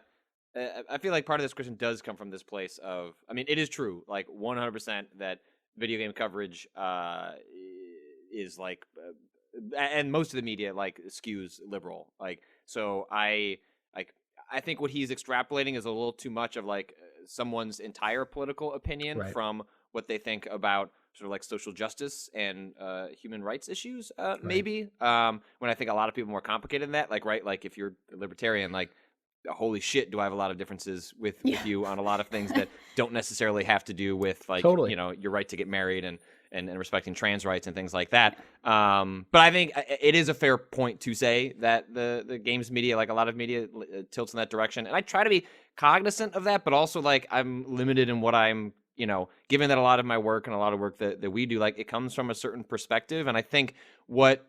feel like part of this question does come from this place of, I mean, it is true, like 100% that video game coverage is like, and most of the media like skews liberal. Like, so I think what he's extrapolating is a little too much of like someone's entire political opinion from what they think about sort of like social justice and human rights issues, maybe. When I think a lot of people are more complicated than that, like, right, like if you're a libertarian, like, holy shit, do I have a lot of differences with you on a lot of things that don't necessarily have to do with like, you know, your right to get married and respecting trans rights and things like that. But I think it is a fair point to say that the games media, like a lot of media, tilts in that direction. And I try to be cognizant of that, but also like I'm limited in what I'm, you know, given that a lot of my work and a lot of work that we do, like it comes from a certain perspective. And I think what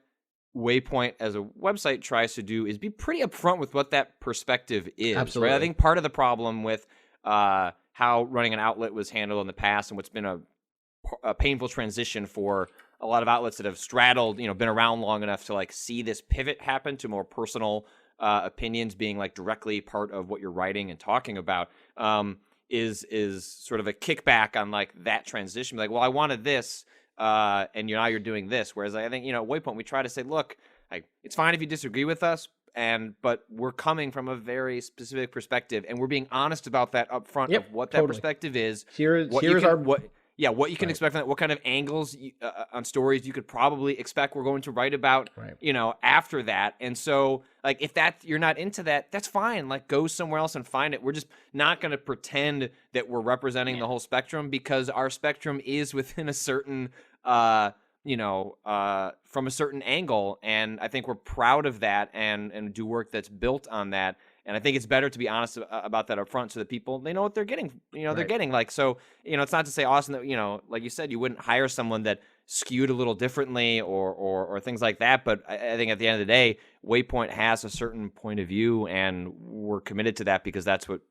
Waypoint as a website tries to do is be pretty upfront with what that perspective is. Absolutely. Right? I think part of the problem with how running an outlet was handled in the past and what's been a painful transition for a lot of outlets that have straddled, you know, been around long enough to like see this pivot happen to more personal opinions being like directly part of what you're writing and talking about, is sort of a kickback on like that transition. Like, well, I wanted this, and now you're doing this. Whereas I think, you know, Waypoint, we try to say, look, like it's fine if you disagree with us, but we're coming from a very specific perspective, and we're being honest about that up front of what that perspective is. Here's what you can expect from that, what kind of angles on stories you could probably expect we're going to write about, you know, after that. And so, like, if you're not into that, that's fine. Like, go somewhere else and find it. We're just not going to pretend that we're representing the whole spectrum, because our spectrum is within a certain, you know, from a certain angle. And I think we're proud of that and do work that's built on that. And I think it's better to be honest about that up front so that people, they know what they're getting. You know, they're getting like, so, you know, it's not to say, Austin, that, you know, like you said, you wouldn't hire someone that skewed a little differently or things like that. But I think at the end of the day, Waypoint has a certain point of view, and we're committed to that because that's what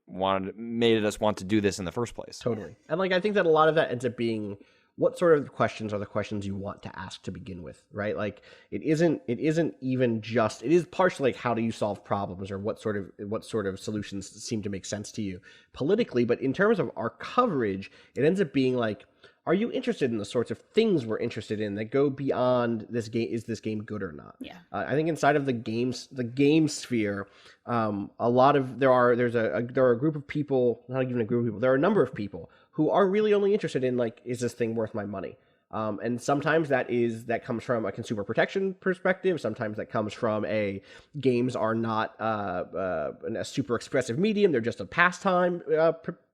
made us want to do this in the first place. Totally. And like, I think that a lot of that ends up being, what sort of questions are the questions you want to ask to begin with, right? Like it isn't even just, it is partially like, how do you solve problems, or what sort of solutions seem to make sense to you politically. But in terms of our coverage, it ends up being like, are you interested in the sorts of things we're interested in that go beyond this game? Is this game good or not? Yeah. I think inside of the game sphere, a lot of there are a group of people, not even a group of people, there are a number of people who are really only interested in like, is this thing worth my money? And sometimes that comes from a consumer protection perspective. Sometimes that comes from games are not a super expressive medium; they're just a pastime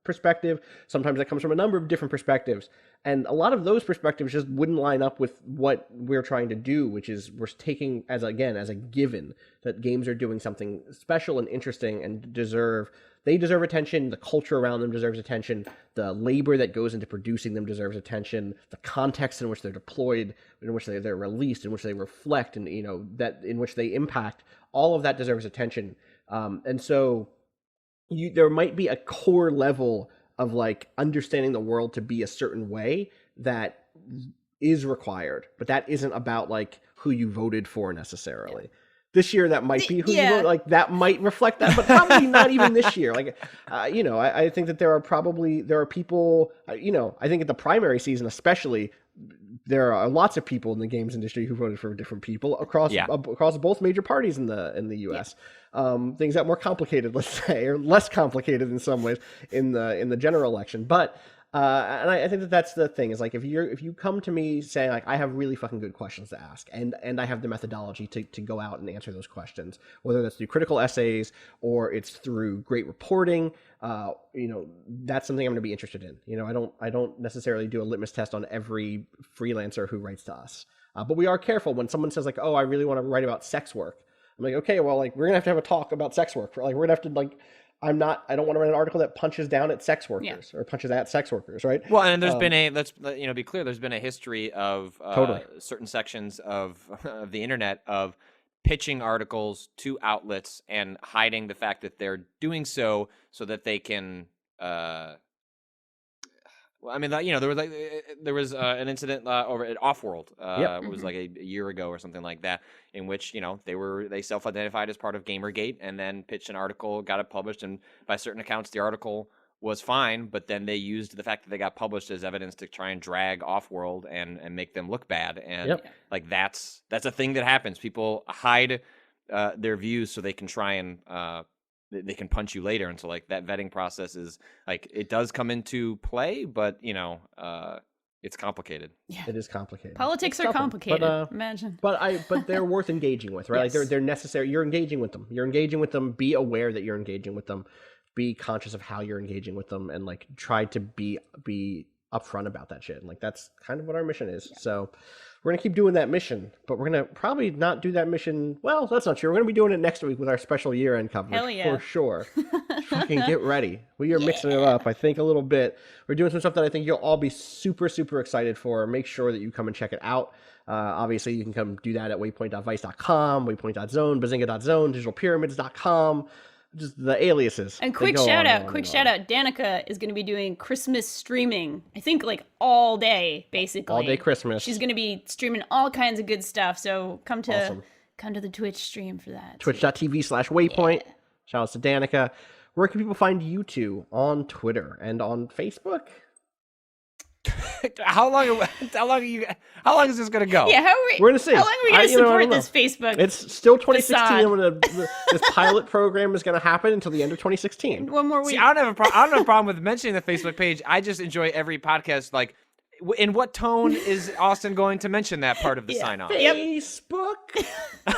perspective. Sometimes that comes from a number of different perspectives, and a lot of those perspectives just wouldn't line up with what we're trying to do, which is we're taking as a given that games are doing something special and interesting and deserve attention. The culture around them deserves attention. The labor that goes into producing them deserves attention. The context in which they're deployed, in which they're released, in which they reflect, and, you know, that in which they impact, all of that deserves attention. And so there might be a core level of like understanding the world to be a certain way that is required, but that isn't about like who you voted for necessarily. Yeah. This year, that might be who you vote, like that might reflect that, but probably not even this year. Like, you know, I think that there are people, you know, I think at the primary season, especially, there are lots of people in the games industry who voted for different people across both major parties in the U.S. Things got more complicated, let's say, or less complicated in some ways in the general election. But and I think that's the thing is like if you come to me saying like I have really fucking good questions to ask and I have the methodology to go out and answer those questions, whether that's through critical essays or it's through great reporting, that's something I'm going to be interested in. I don't necessarily do a litmus test on every freelancer who writes to us, but we are careful when someone says like, oh, I really want to write about sex work. I'm like, okay, well, like we're gonna have to have a talk about sex work. Like we're gonna have to like. I don't want to write an article that punches down at sex workers or punches at sex workers, right? Well, and there's been let's be clear, there's been a history of certain sections of the internet of pitching articles to outlets and hiding the fact that they're doing so that they can. There was an incident over at Offworld. It was like a year ago or something like that, in which they self-identified as part of Gamergate and then pitched an article, got it published, and by certain accounts the article was fine, but then they used the fact that they got published as evidence to try and drag Offworld and make them look bad. And like that's a thing that happens. People hide their views so they can try and they can punch you later, and so like that vetting process is like it does come into play, but it's complicated. Yeah, it is complicated. Politics are complicated. Imagine, but they're worth engaging with, right? Yes. Like they're necessary. You're engaging with them. Be aware that you're engaging with them. Be conscious of how you're engaging with them, and like try to be upfront about that shit. And like that's kind of what our mission is. Yeah. So we're going to keep doing that mission, but we're going to probably not do that mission. Well, that's not true. We're going to be doing it next week with our special year-end coverage. Hell yeah. For sure. Fucking get ready. We are mixing it up, I think, a little bit. We're doing some stuff that I think you'll all be super, super excited for. Make sure that you come and check it out. Obviously, you can come do that at waypoint.vice.com, waypoint.zone, bazinga.zone, digitalpyramids.com. Just the aliases. And quick shout out. Danica is going to be doing Christmas streaming. I think like all day, basically. All day Christmas. She's going to be streaming all kinds of good stuff. So come to the Twitch stream for that. Twitch.tv/Waypoint. Yeah. Shout out to Danica. Where can people find you two on Twitter and on Facebook? How long is this gonna go? Yeah, we're gonna see. How long are we gonna support this Facebook? It's still 2016 when this pilot program is gonna happen until the end of 2016. One more week. See, I don't have a problem with mentioning the Facebook page. I just enjoy every podcast. Like, in what tone is Austin going to mention that part of the sign off? Facebook. Facebook.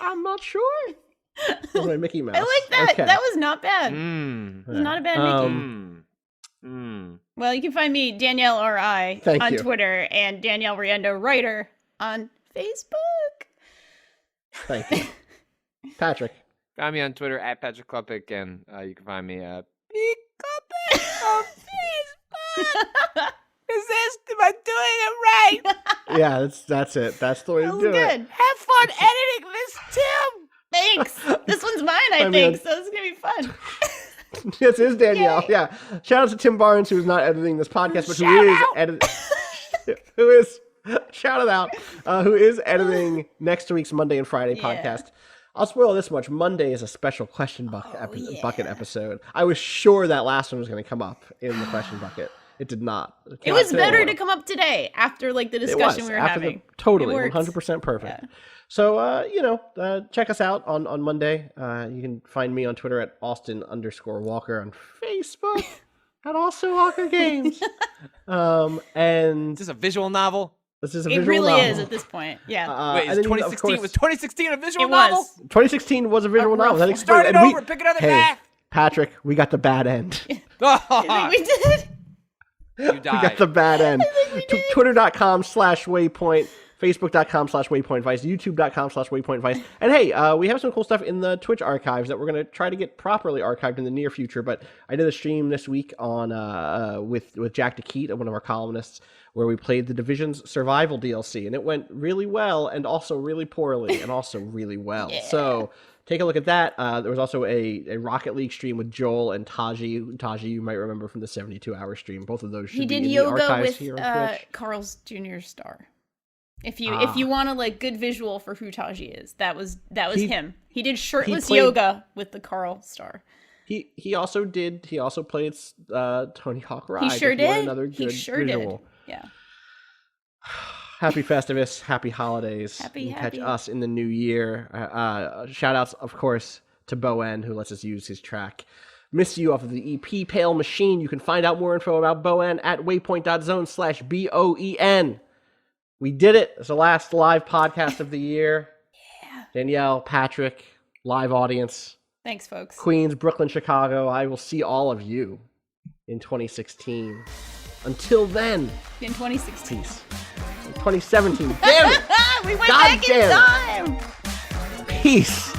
I'm not sure. That's my Mickey Mouse. I like that. Okay. That was not bad. It was not a bad Mickey. Well, you can find me, Danielle R.I. on Twitter and Danielle Riendeau Writer on Facebook. Thank you. Patrick. Find me on Twitter at Patrick Klepek, and you can find me at P. Klepek on Facebook. Am I doing it right? Yeah, that's it. That's the way to do it. Good. Have fun editing this, Tim. Thanks. This one's mine, I think, so this is going to be fun. This is Danielle. Yay. Yeah. Shout out to Tim Barnes, who's not editing this podcast, but who is editing next week's Monday and Friday podcast. I'll spoil this much. Monday is a special question bucket episode. I was sure that last one was going to come up in the question bucket. It did not. It was better to come up today after like the discussion we were having. Totally, 100% perfect. Yeah. So, check us out on Monday. You can find me on Twitter at Austin_Walker, on Facebook at Also Walker Games. And is this a visual novel? This is a visual novel. It really is at this point. Yeah. Wait, is 2016? Was 2016 a visual novel? 2016 was a visual novel. That Start it over. Pick another path. Patrick, we got the bad end. I think we did. You died. We got the bad end. Twitter.com/Waypoint. Facebook.com/WaypointVice, YouTube.com/WaypointVice. And hey, we have some cool stuff in the Twitch archives that we're going to try to get properly archived in the near future. But I did a stream this week on with Jack DeKeat, one of our columnists, where we played the Division's Survival DLC. And it went really well and also really poorly and also really well. Yeah. So take a look at that. There was also a Rocket League stream with Joel and Taji. Taji, you might remember from the 72-hour stream. Both of those should be in the archives here on Twitch. He did yoga with Carl's Jr. star. If you want a like good visual for who Taji is, that was him. He did shirtless yoga with the Carl star. He also played Tony Hawk Ride. He sure if you want did. Another He good sure visual. did. Yeah. Happy Festivus, happy holidays. Happy, you can happy. catch us in the new year. Shout outs, of course, to Bowen, who lets us use his track. Miss You off of the EP Pale Machine. You can find out more info about Bowen at waypoint.zone/BOEN. We did it. It's the last live podcast of the year. Yeah. Danielle, Patrick, live audience. Thanks, folks. Queens, Brooklyn, Chicago. I will see all of you in 2016. Until then, In 2016. peace. 2017. Damn it! We went God back in damn it. time. Peace.